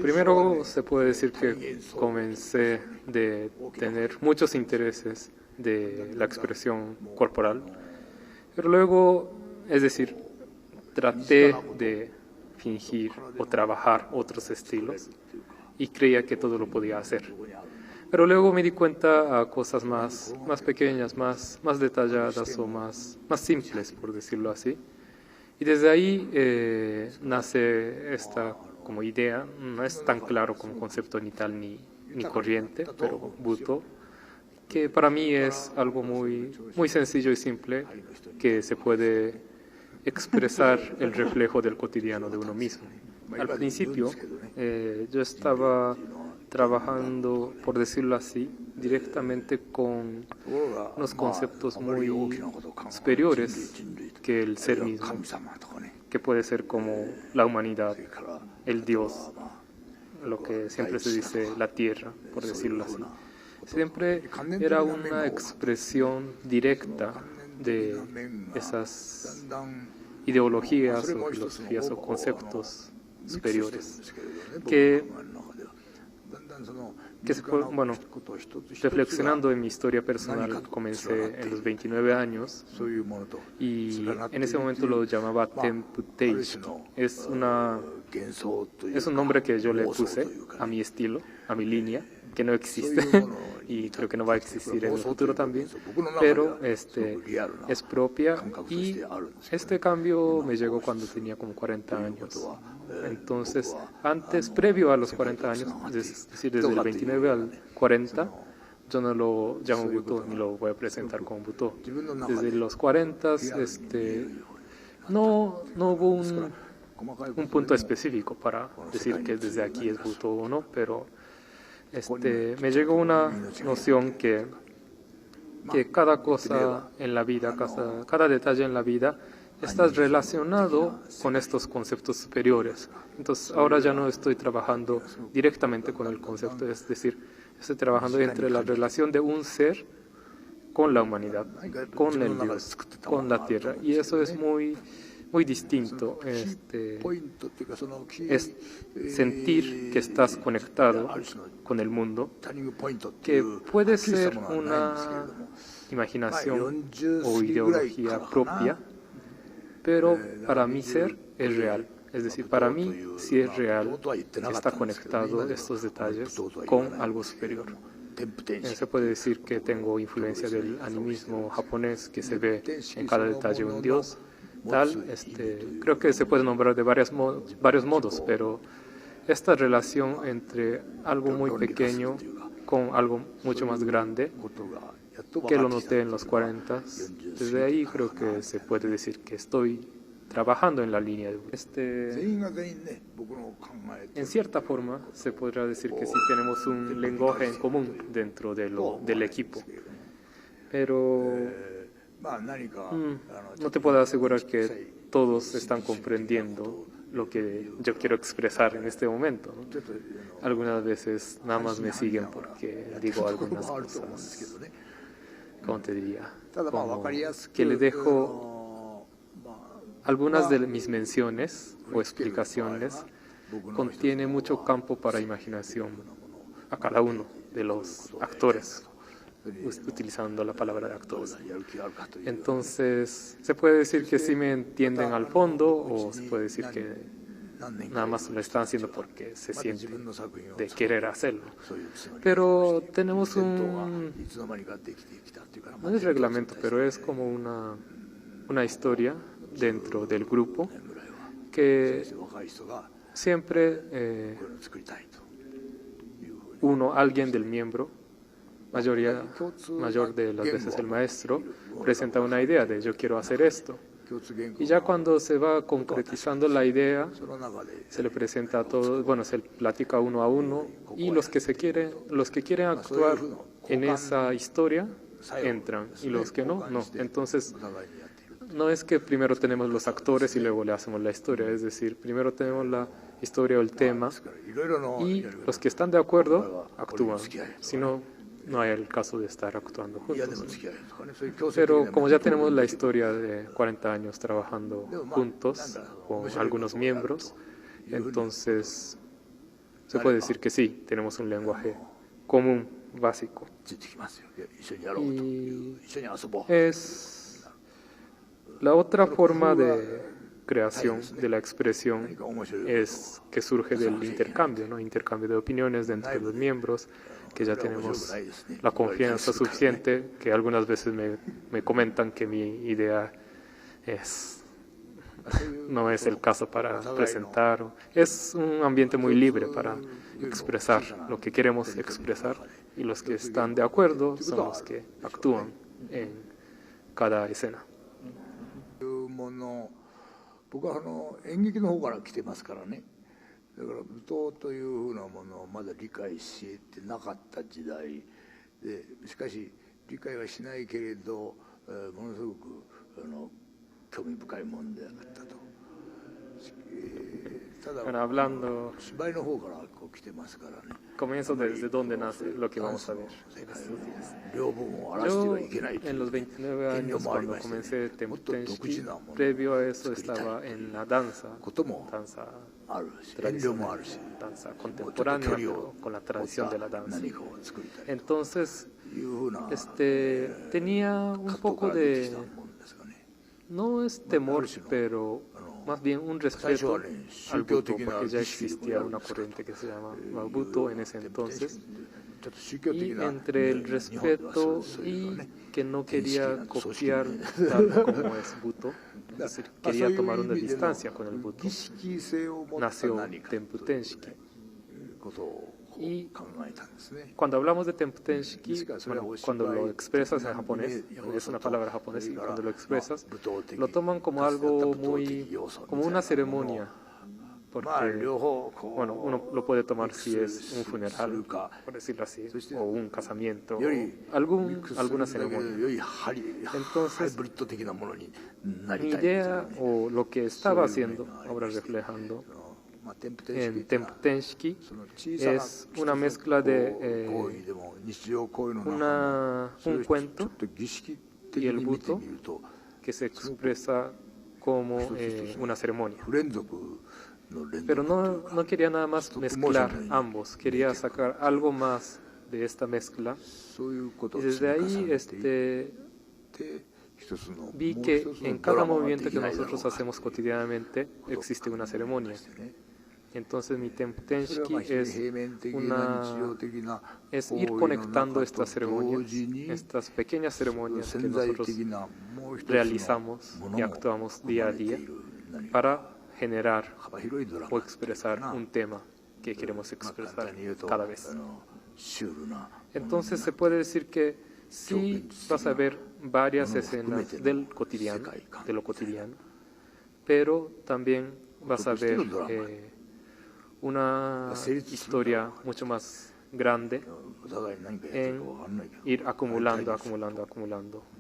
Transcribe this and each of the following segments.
Primero se puede decir que comencé de tener muchos intereses de la expresión corporal, pero luego, es decir, traté de fingir o trabajar otros estilos y creía que todo lo podía hacer. Pero luego me di cuenta a cosas más pequeñas, más detalladas o más simples, por decirlo así. Y desde ahí nace esta como idea, no es tan claro como concepto ni tal ni corriente, pero Buto, que para mí es algo muy sencillo y simple, que se puede expresar el reflejo del cotidiano de uno mismo. Al principio yo estaba trabajando, por decirlo así, directamente con unos conceptos muy superiores que el ser mismo, que puede ser como la humanidad, el Dios, lo que siempre se dice la tierra, por decirlo así. Siempre era una expresión directa de esas ideologías o filosofías o conceptos superiores que se fue, bueno, reflexionando en mi historia personal, comencé en los 29 años y en ese momento lo llamaba Temputation. Es un nombre que yo le puse a mi estilo, a mi línea, que no existe y creo que no va a existir en el futuro también, pero es propia, y este cambio me llegó cuando tenía como 40 años. Entonces, previo a los 40 años, es decir, desde el 29 al 40, yo no lo llamo Buto ni lo voy a presentar como Buto. Desde los 40, no hubo un punto específico para decir que desde aquí es Buto o no, pero me llegó una noción que cada cosa en la vida, cada detalle en la vida está relacionado con estos conceptos superiores. Entonces ahora ya no estoy trabajando directamente con el concepto, es decir, estoy trabajando entre la relación de un ser con la humanidad, con el Dios, con la tierra, y eso es muy distinto. Es sentir que estás conectado con el mundo, que puede ser una imaginación o ideología propia, pero para mi ser es real. Es decir, para mí sí es real que está conectado estos detalles con algo superior. Se puede decir que tengo influencia del animismo japonés, que se ve en cada detalle un dios, tal. Creo que se puede nombrar de varios modos, pero esta relación entre algo muy pequeño con algo mucho más grande, que lo noté en los 40, desde ahí creo que se puede decir que estoy trabajando en la línea de en cierta forma se podrá decir que sí tenemos un lenguaje en común dentro del equipo, pero no te puedo asegurar que todos están comprendiendo lo que yo quiero expresar en este momento, ¿no? Algunas veces nada más me siguen porque digo algunas cosas, ¿cómo te diría? Como que le dejo algunas de mis menciones o explicaciones, contiene mucho campo para imaginación a cada uno de los actores, utilizando la palabra de actores. Entonces, se puede decir que sí me entienden al fondo, o se puede decir que nada más lo están haciendo porque se sienten de querer hacerlo. Pero tenemos no es reglamento, pero es como una historia dentro del grupo que siempre alguien del miembro, mayor de las veces el maestro, presenta una idea de yo quiero hacer esto. Y ya cuando se va concretizando la idea, se le presenta a todos, bueno, se platica uno a uno, y los que quieren actuar en esa historia entran, y los que no. Entonces, no es que primero tenemos los actores y luego le hacemos la historia, es decir, primero tenemos la historia o el tema, y los que están de acuerdo actúan, si no, no hay el caso de estar actuando juntos. Pero como ya tenemos la historia de 40 años trabajando juntos con algunos miembros, entonces se puede decir que sí, tenemos un lenguaje común, básico. ついてきますよ。一緒にやろうという、一緒に遊ぼう。 Es la otra forma de creación de la expresión es que surge del intercambio, ¿no? Intercambio de opiniones entre los miembros, que ya tenemos la confianza suficiente, que algunas veces me comentan que mi idea no es el caso para presentar. Es un ambiente muy libre para expresar lo que queremos expresar, y los que están de acuerdo son los que actúan en cada escena. 僕は演劇の方から来てますからね。だから舞踏というふうなものをまだ理解してなかった時代で、しかし理解はしないけれど、ものすごく興味深いものであったと。ただ hablando, 芝居の方からこう来てますからね。 comienzo desde donde nace lo que vamos a ver en estos días. 両分を荒らしてはいけない。 En los 29 años, cuando comencé Temputensky, previo a eso estaba en la danza tradicional, danza contemporánea, pero con la tradición de la danza. Entonces, tenía un poco de, no es temor, pero más bien un respeto al Buto, porque ya existía una corriente que se llama Buto en ese entonces. Y entre el respeto y que no quería copiar tal como es Buto, es decir, quería tomar una distancia con el Buto, nació Temputensky. Y cuando hablamos de Temputensky, bueno, cuando lo expresas en japonés, es una palabra japonesa, y cuando lo expresas, lo toman como algo muy, como una ceremonia. Porque, bueno, uno lo puede tomar si es un funeral, por decirlo así, o un casamiento, o alguna ceremonia. Entonces, mi idea o lo que estaba haciendo, ahora reflejando, en Temputensky es una mezcla de un cuento y el Buto que se expresa como una ceremonia. Pero no quería nada más mezclar ambos, quería sacar algo más de esta mezcla. Y desde ahí vi que en cada movimiento que nosotros hacemos cotidianamente existe una ceremonia. Entonces mi Temputensky es ir conectando estas ceremonias, estas pequeñas ceremonias que nosotros realizamos y actuamos día a día para generar o expresar un tema que queremos expresar cada vez. Entonces se puede decir que sí vas a ver varias escenas de lo cotidiano, pero también vas a ver una historia mucho más grande en ir acumulando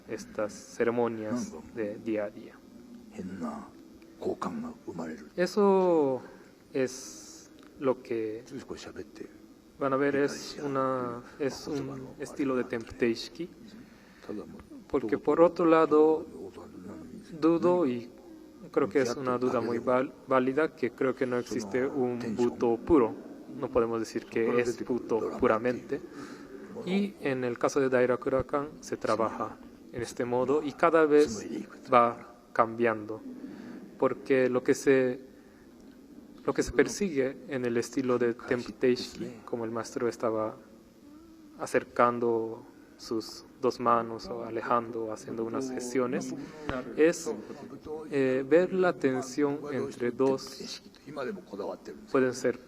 estas ceremonias de día a día. Eso es lo que van a ver, es un estilo de Temputensky, porque por otro lado dudo, y creo que es una duda muy válida, que creo que no existe un Buto puro, no podemos decir que es Buto puramente, y en el caso de Dairakurakan se trabaja en este modo y cada vez va cambiando, porque lo que se persigue en el estilo de Temputensky, como el maestro estaba acercando sus dos manos o alejando, haciendo unas gestiones, es ver la tensión entre dos, pueden ser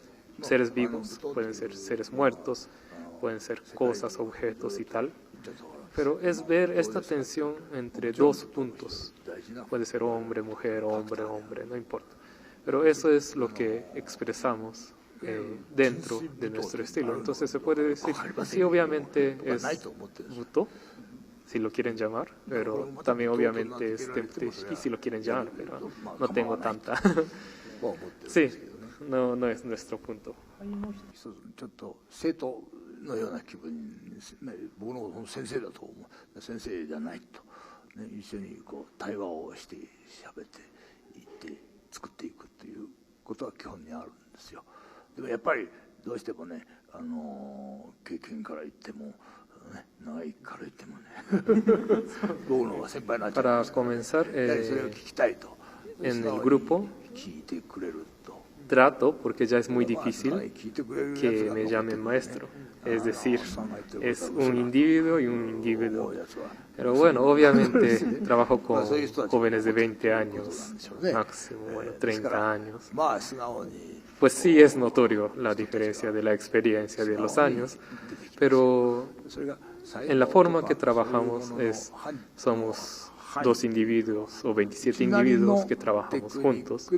seres vivos, pueden ser seres muertos, pueden ser cosas, objetos y tal, pero es ver esta tensión entre dos puntos, puede ser hombre, mujer, hombre, no importa, pero eso es lo que expresamos dentro de nuestro estilo. Entonces se puede decir, sí, obviamente es Buto, si lo quieren llamar, pero también obviamente es Temputensky, si lo quieren llamar, pero no tengo tanta... Sí, no es nuestro punto. のような気分に、僕の先生だと思う、先生じゃないと、ね、一緒にこう対話をして喋っていって作っていくということは基本にあるんですよ。でもやっぱりどうしてもね、経験から言っても、ね、長いから言ってもね僕の方が先輩になっちゃいま Para すから、 comenzar, やはりそれを聞きたいと、 en el grupo 聞いてくれると、 trato, porque ya es muy 聞 difícil いてくれるやつ que が me 残って llamen るね maestro. Es decir, おっさんが言ってる es ことは un 嘘だ individuo y un 思 individuo. うやつは Pero bueno, obviamente trabajo con まあそういう人たち jóvenes de 20 ことなん años, でしょうね。 máximo, bueno, ですから 30 años. まあ素直に Pues sí es notorio la diferencia de la experiencia de los años, pero それが en la forma que trabajamos somos 2 individuos o 27 individuos que trabajamos juntos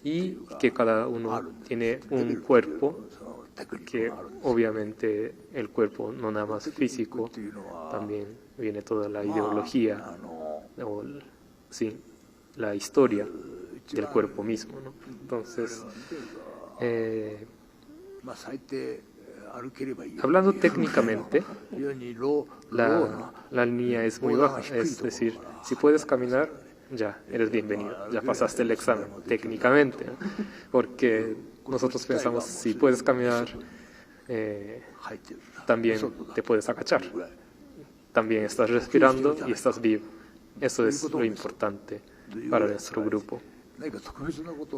y que cada uno tiene un cuerpo, que obviamente el cuerpo no nada más físico, también viene toda la ideología, o sí, la historia del cuerpo mismo, ¿no? Entonces, hablando técnicamente, la línea es muy baja, es decir, si puedes caminar, ya, eres bienvenido, ya pasaste el examen, técnicamente, ¿no? Porque nosotros pensamos, si puedes caminar, también te puedes agachar, también estás respirando y estás vivo. Eso es lo importante para nuestro grupo.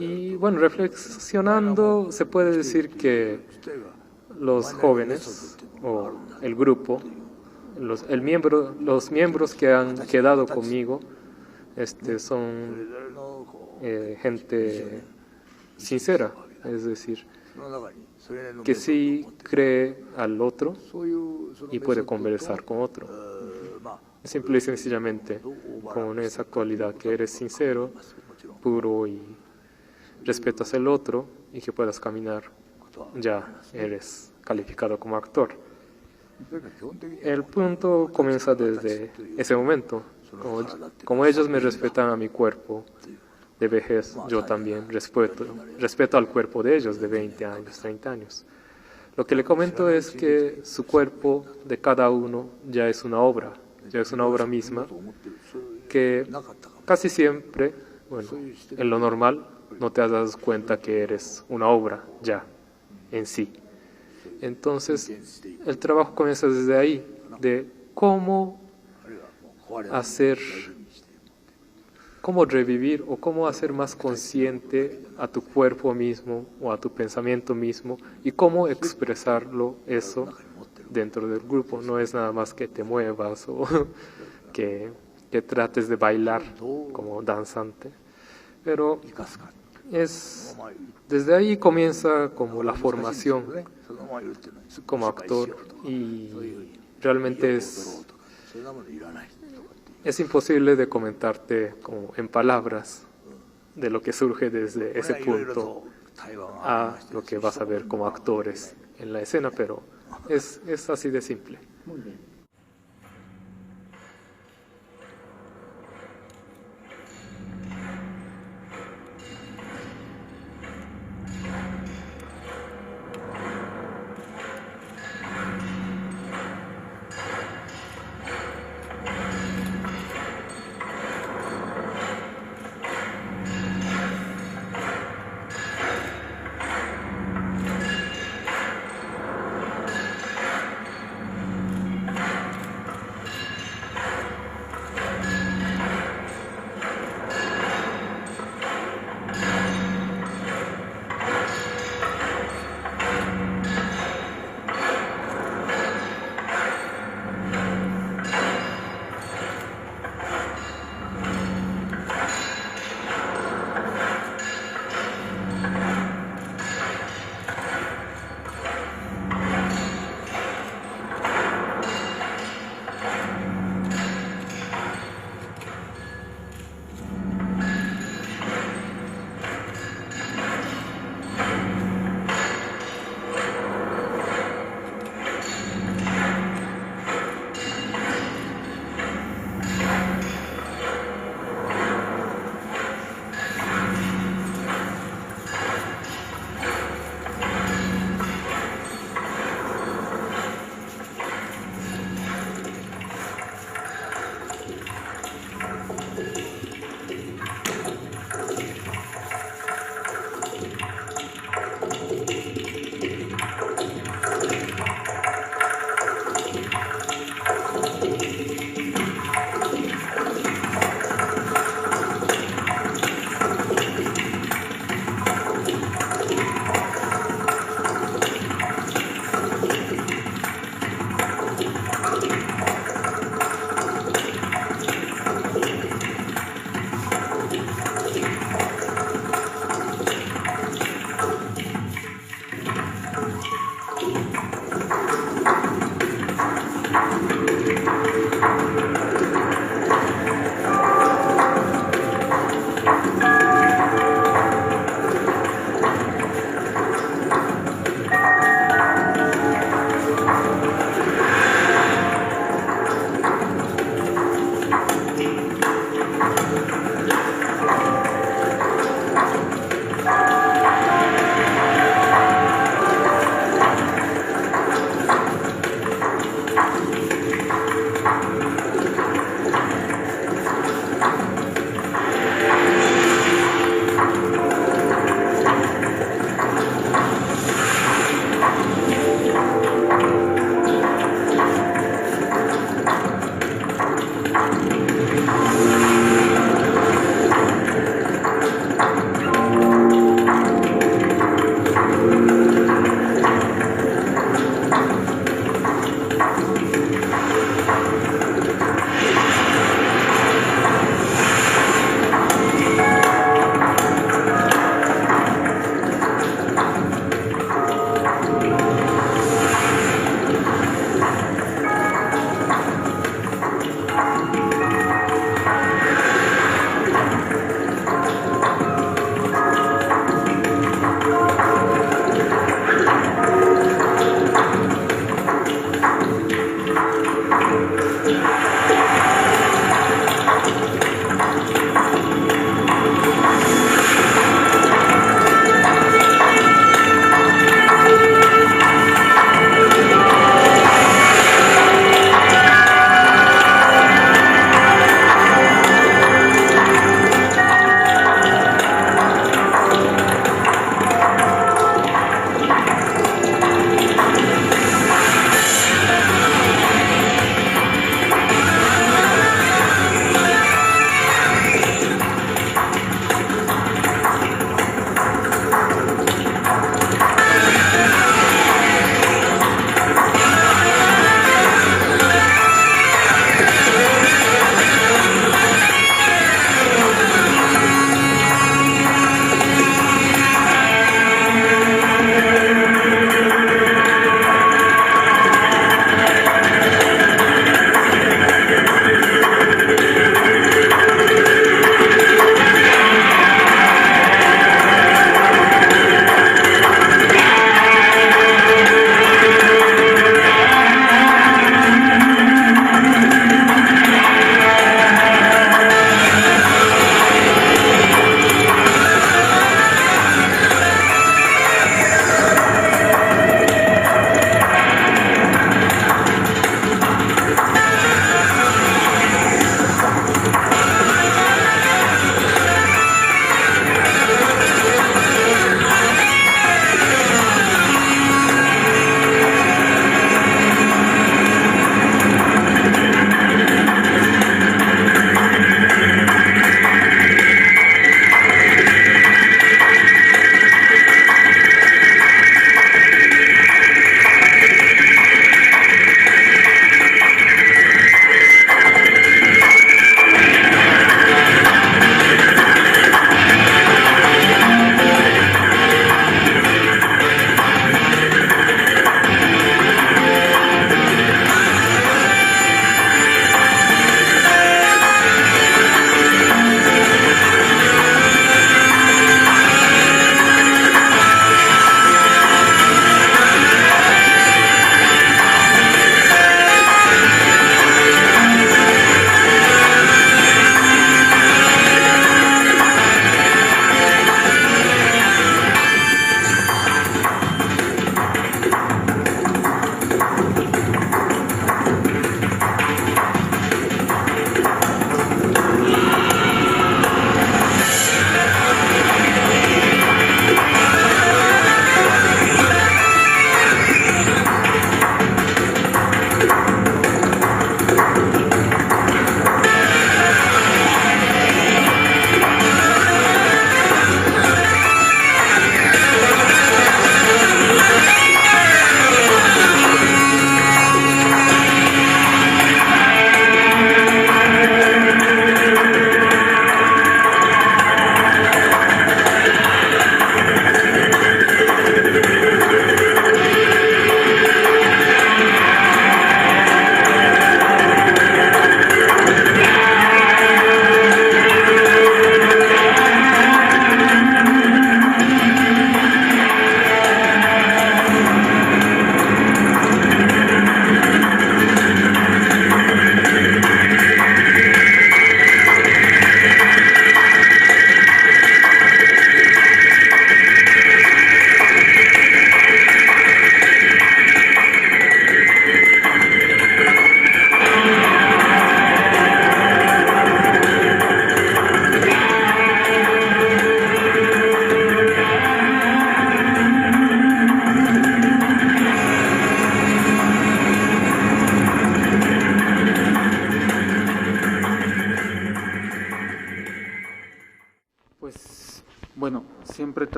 Y bueno, reflexionando, se puede decir que los jóvenes o el grupo, los miembros que han quedado conmigo, son gente sincera, es decir, que sí cree al otro y puede conversar con otro. Simple y sencillamente, con esa cualidad que eres sincero, puro y respetas al otro y que puedas caminar, ya eres calificado como actor. El punto comienza desde ese momento. Como ellos me respetan a mi cuerpo de vejez, yo también respeto al cuerpo de ellos de 20 años, 30 años. Lo que le comento es que su cuerpo de cada uno ya es una obra misma, que casi siempre, bueno, en lo normal no te has dado cuenta que eres una obra ya en sí. Entonces, el trabajo comienza desde ahí, de cómo revivir o cómo hacer más consciente a tu cuerpo mismo o a tu pensamiento mismo y cómo expresarlo eso dentro del grupo. No es nada más que te muevas o que trates de bailar como danzante, pero desde ahí comienza como la formación como actor y realmente es imposible de comentarte como en palabras de lo que surge desde ese punto a lo que vas a ver como actores en la escena, pero es así de simple. Muy bien.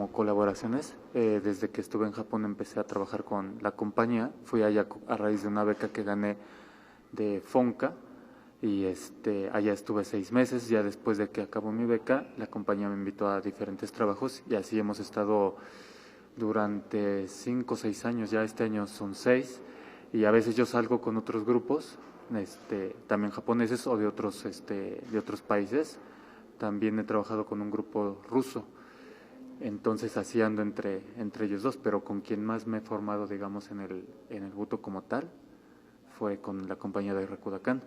como colaboraciones. Desde que estuve en Japón empecé a trabajar con la compañía. Fui allá a raíz de una beca que gané de Fonca y allá estuve 6 meses. Ya después de que acabó mi beca, la compañía me invitó a diferentes trabajos y así hemos estado durante 5 o 6 años. Ya este año son 6 y a veces yo salgo con otros grupos, también japoneses o de otros países. También he trabajado con un grupo ruso, entonces así ando entre ellos dos, pero con quien más me he formado, digamos, en el buto como tal, fue con la compañía de Rakutakan.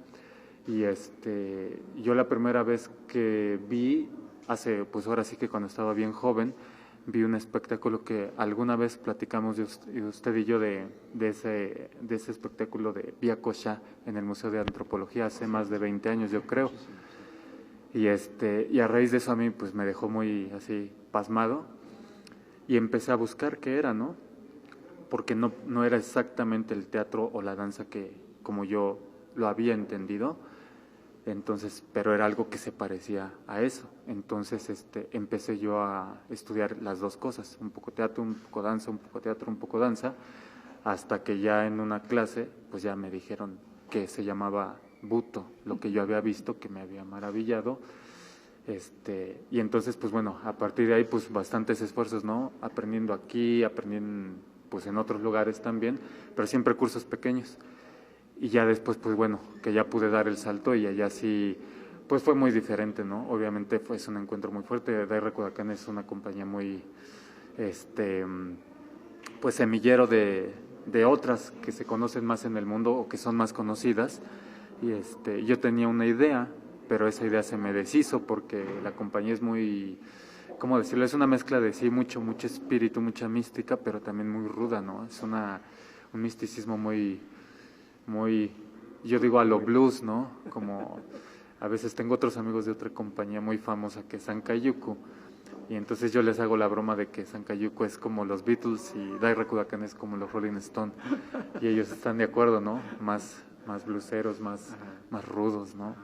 Y yo la primera vez que vi, pues ahora sí que cuando estaba bien joven, vi un espectáculo que alguna vez platicamos usted y yo de ese espectáculo de Byakusha en el Museo de Antropología hace más de 20 años, yo creo. Y a raíz de eso a mí pues me dejó muy así pasmado y empecé a buscar qué era, ¿no? Porque no era exactamente el teatro o la danza que como yo lo había entendido, entonces, pero era algo que se parecía a eso. Entonces empecé yo a estudiar las dos cosas, un poco teatro, un poco danza, un poco teatro, un poco danza, hasta que ya en una clase pues ya me dijeron que se llamaba buto, lo que yo había visto, que me había maravillado, y entonces pues bueno, a partir de ahí pues bastantes esfuerzos, ¿no? Aprendiendo aquí, aprendiendo pues en otros lugares también, pero siempre cursos pequeños, y ya después pues bueno, que ya pude dar el salto y allá sí, pues fue muy diferente, ¿no? Obviamente fue un encuentro muy fuerte. Dai Rakutakan es una compañía muy, pues semillero de otras que se conocen más en el mundo o que son más conocidas. Y yo tenía una idea, pero esa idea se me deshizo porque la compañía es muy, ¿cómo decirlo? Es una mezcla de sí, mucho espíritu, mucha mística, pero también muy ruda, ¿no? Es un misticismo muy, yo digo a lo blues, ¿no? Como a veces tengo otros amigos de otra compañía muy famosa que es Sankayuku, y entonces yo les hago la broma de que Sankayuku es como los Beatles y Dai Rakutakan es como los Rolling Stones, y ellos están de acuerdo, ¿no? Más bluseros, más rudos, ¿no?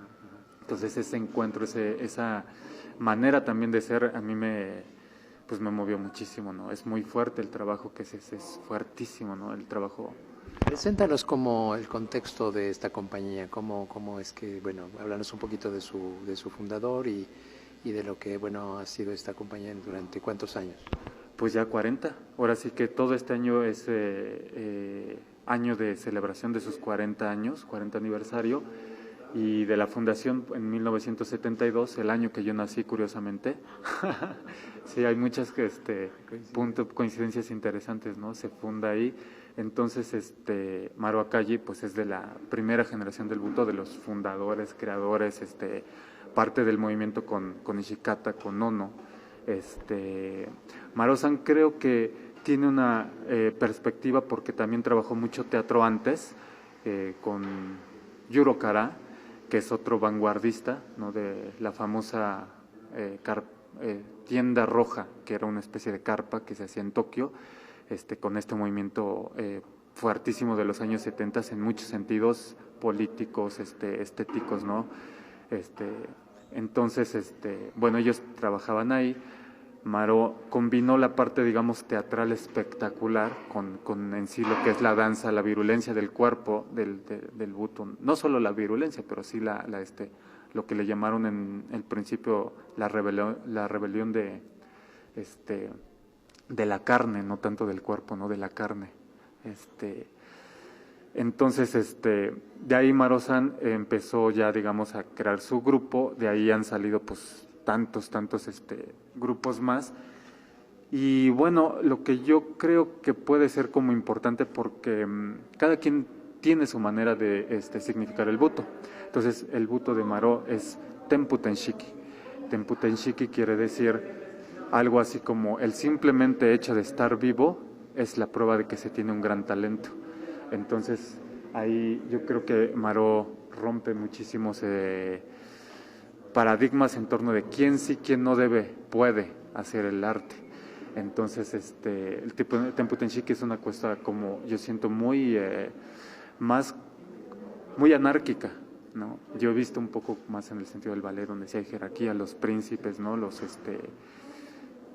Entonces ese encuentro, esa manera también de ser, a mí pues me movió muchísimo, ¿no? Es muy fuerte el trabajo que es fuertísimo, ¿no? El trabajo. Preséntanos como el contexto de esta compañía, cómo es que, bueno, háblanos un poquito de su fundador y de lo que, bueno, ha sido esta compañía durante ¿cuántos años? Pues ya 40. Ahora sí que todo este año es año de celebración de sus 40 años, 40 aniversario, y de la fundación en 1972, el año que yo nací, curiosamente. Sí, hay muchas coincidencias interesantes, ¿no? Se funda ahí. Entonces, Maro Akagi, pues es de la primera generación del buto, de los fundadores, creadores, parte del movimiento con Ishikata, con Ono. Maro-san creo que tiene una perspectiva porque también trabajó mucho teatro antes, con Yuro Kara, que es otro vanguardista, ¿no? De la famosa tienda roja, que era una especie de carpa que se hacía en Tokio, con este movimiento fuertísimo de los años 70 en muchos sentidos políticos, estéticos, ¿no? Entonces, bueno, ellos trabajaban ahí. Maro combinó la parte, digamos, teatral espectacular con en sí lo que es la danza, la virulencia del cuerpo del buto. No solo la virulencia, pero sí lo que le llamaron en el principio la rebelión de la carne, no tanto del cuerpo, no de la carne. Entonces, de ahí Maro-san empezó ya, digamos, a crear su grupo. De ahí han salido, pues, tantos grupos más. Y bueno, lo que yo creo que puede ser como importante porque cada quien tiene su manera de significar el buto. Entonces, el buto de Maro es Tempu Tenshiki. Tempu Tenshiki quiere decir algo así como el simplemente hecho de estar vivo es la prueba de que se tiene un gran talento. Entonces, ahí yo creo que Maro rompe muchísimos paradigmas en torno de quién sí, quién no puede hacer el arte. Entonces, el tipo de Tempu Tenshiki es una cosa como yo siento muy anárquica, ¿no? Yo he visto un poco más en el sentido del ballet, donde sí hay jerarquía, los príncipes, ¿no?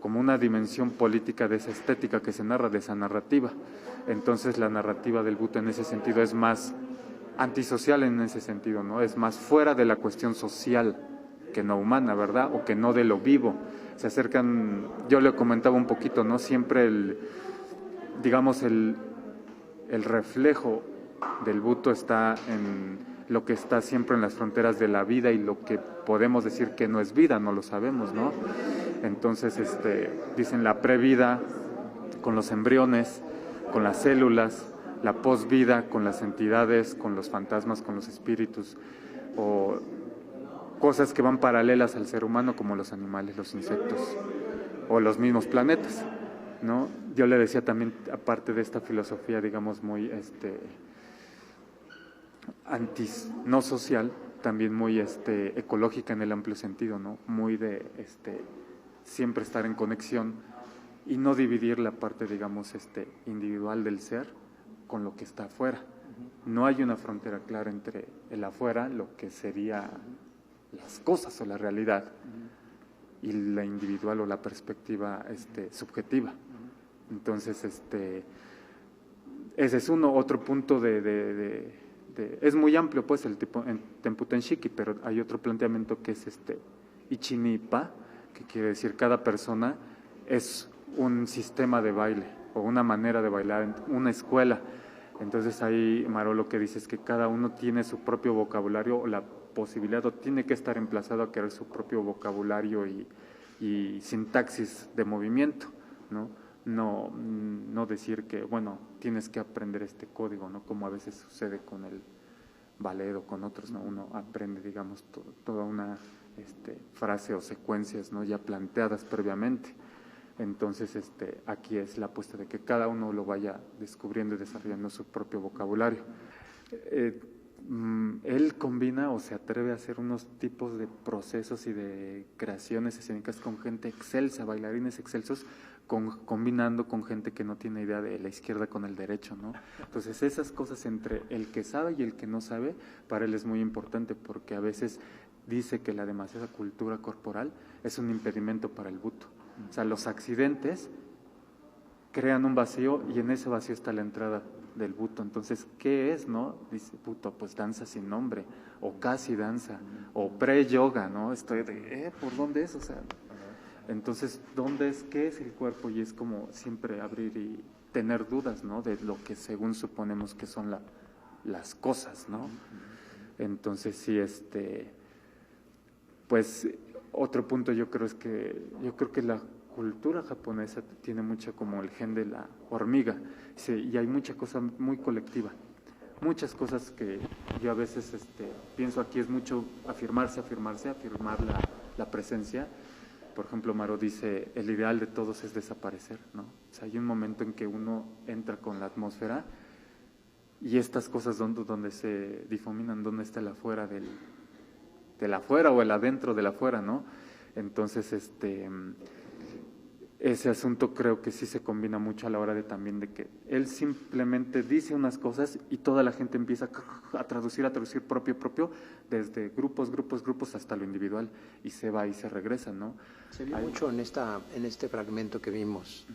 como una dimensión política de esa estética que se narra, de esa narrativa. Entonces la narrativa del Buto en ese sentido es más antisocial en ese sentido, ¿no? Es más fuera de la cuestión social que no humana, ¿verdad? O que no de lo vivo. Se acercan, yo le comentaba un poquito, ¿no? Siempre el reflejo del Buto está en lo que está siempre en las fronteras de la vida y lo que podemos decir que no es vida, no lo sabemos, ¿no? Entonces, dicen la previda con los embriones, con las células, la posvida con las entidades, con los fantasmas, con los espíritus, o cosas que van paralelas al ser humano como los animales, los insectos o los mismos planetas, ¿no? Yo le decía también, aparte de esta filosofía, digamos, muy no social, también muy ecológica en el amplio sentido, ¿no? Muy de siempre estar en conexión y no dividir la parte, digamos, individual del ser con lo que está afuera. No hay una frontera clara entre el afuera, lo que sería las cosas o la realidad, y la individual o la perspectiva subjetiva. Entonces, ese es otro punto es muy amplio, pues, el tipo en Temputenshiki, pero hay otro planteamiento que es Ichinipa, que quiere decir cada persona es un sistema de baile o una manera de bailar, una escuela. Entonces ahí Maró lo que dice es que cada uno tiene su propio vocabulario o la posibilidad o tiene que estar emplazado a crear su propio vocabulario y sintaxis de movimiento, ¿no? No decir que, bueno, tienes que aprender este código, ¿no? Como a veces sucede con el ballet o con otros, ¿no? Uno aprende, digamos, toda una frase o secuencias, ¿no? Ya planteadas previamente. Entonces, aquí es la apuesta de que cada uno lo vaya descubriendo y desarrollando su propio vocabulario. Él combina o se atreve a hacer unos tipos de procesos y de creaciones escénicas con gente excelsa, bailarines excelsos, combinando con gente que no tiene idea de la izquierda con el derecho, ¿no? Entonces esas cosas entre el que sabe y el que no sabe, para él es muy importante, porque a veces dice que la demasiada cultura corporal es un impedimento para el Buto. O sea, los accidentes crean un vacío y en ese vacío está la entrada del Buto. Entonces, ¿qué es, no? Dice Buto, pues danza sin nombre, o casi danza, o pre-yoga, ¿no? Estoy ¿por dónde es? O sea, entonces, ¿dónde es? ¿Qué es el cuerpo? Y es como siempre abrir y tener dudas, ¿no? De lo que según suponemos que son las cosas, ¿no? Entonces, sí, pues, otro punto yo creo que la cultura japonesa tiene mucho como el gen de la hormiga, sí, y hay mucha cosa muy colectiva, muchas cosas que yo a veces pienso aquí es mucho afirmar la presencia. Por ejemplo, Maró dice, el ideal de todos es desaparecer, ¿no? O sea, hay un momento en que uno entra con la atmósfera y estas cosas donde se difuminan, donde está el afuera del afuera o el adentro del afuera, ¿no? Entonces, ese asunto creo que sí se combina mucho a la hora de también de que él simplemente dice unas cosas y toda la gente empieza a traducir propio, desde grupos hasta lo individual, y se va y se regresa, ¿no? Se vio mucho en este fragmento que vimos.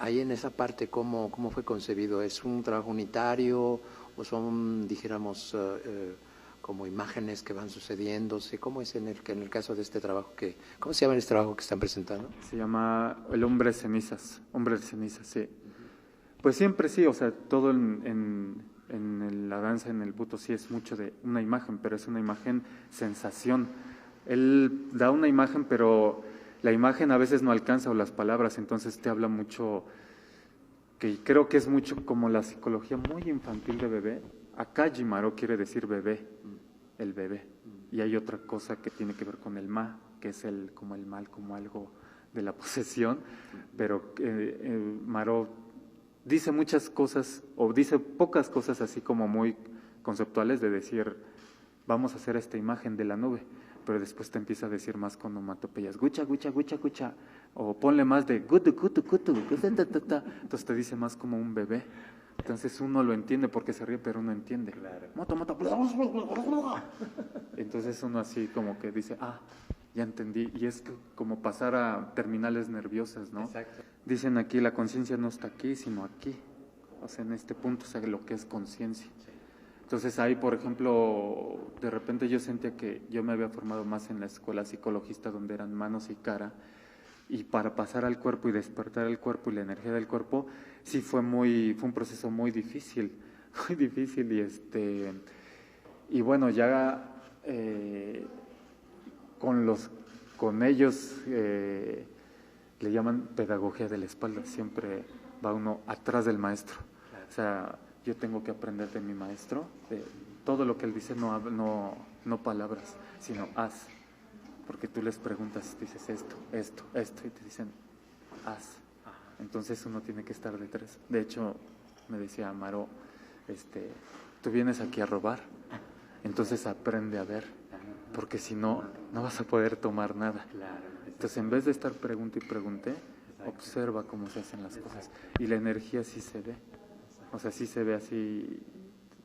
Ahí en esa parte, ¿cómo fue concebido? ¿Es un trabajo unitario o son, dijéramos, como imágenes que van sucediéndose? ¿Cómo es en el caso de este trabajo? ¿Cómo se llama este trabajo que están presentando? Se llama El hombre de cenizas, sí. Pues siempre sí, o sea, todo en la danza, en el Buto, sí es mucho de una imagen, pero es una imagen sensación. Él da una imagen, pero la imagen a veces no alcanza, o las palabras, entonces te habla mucho, que creo que es mucho como la psicología muy infantil de bebé. Acá Jimaro quiere decir bebé, el bebé, y hay otra cosa que tiene que ver con el ma, que es como el mal, como algo de la posesión, pero Maró dice muchas cosas, o dice pocas cosas así como muy conceptuales, de decir, vamos a hacer esta imagen de la nube, pero después te empieza a decir más con onomatopeyas, gucha, gucha, gucha, gucha, o ponle más de gutu, gutu, gutu, entonces te dice más como un bebé. Entonces uno lo entiende porque se ríe, pero uno entiende. Claro. Moto. Entonces uno así como que dice, ya entendí. Y es como pasar a terminales nerviosas, ¿no? Exacto. Dicen aquí, la conciencia no está aquí, sino aquí. O sea, en este punto, o sea, lo que es conciencia. Entonces ahí, por ejemplo, de repente yo sentía que yo me había formado más en la escuela psicologista, donde eran manos y cara, y para pasar al cuerpo y despertar el cuerpo y la energía del cuerpo, sí fue un proceso muy difícil, y bueno, ya con ellos le llaman pedagogía de la espalda, siempre va uno atrás del maestro. O sea, yo tengo que aprender de mi maestro, de todo lo que él dice, no palabras, sino haz. Porque tú les preguntas, dices esto, y te dicen, haz. Entonces uno tiene que estar detrás. De hecho, me decía Amaro, tú vienes aquí a robar, entonces aprende a ver, porque si no, no vas a poder tomar nada. Entonces, en vez de estar pregunte y pregunte, observa cómo se hacen las cosas. Y la energía sí se ve. O sea, sí se ve así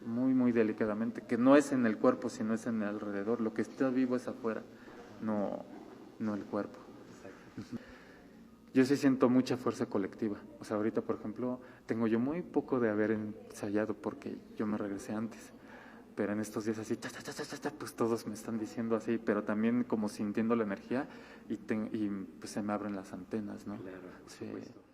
muy, muy delicadamente, que no es en el cuerpo, sino es en el alrededor. Lo que está vivo es afuera, no el cuerpo. Yo sí siento mucha fuerza colectiva. O sea, ahorita, por ejemplo, tengo yo muy poco de haber ensayado porque yo me regresé antes. Pero en estos días así, pues todos me están diciendo así, pero también como sintiendo la energía y pues se me abren las antenas, ¿no? Claro, por Sí. supuesto.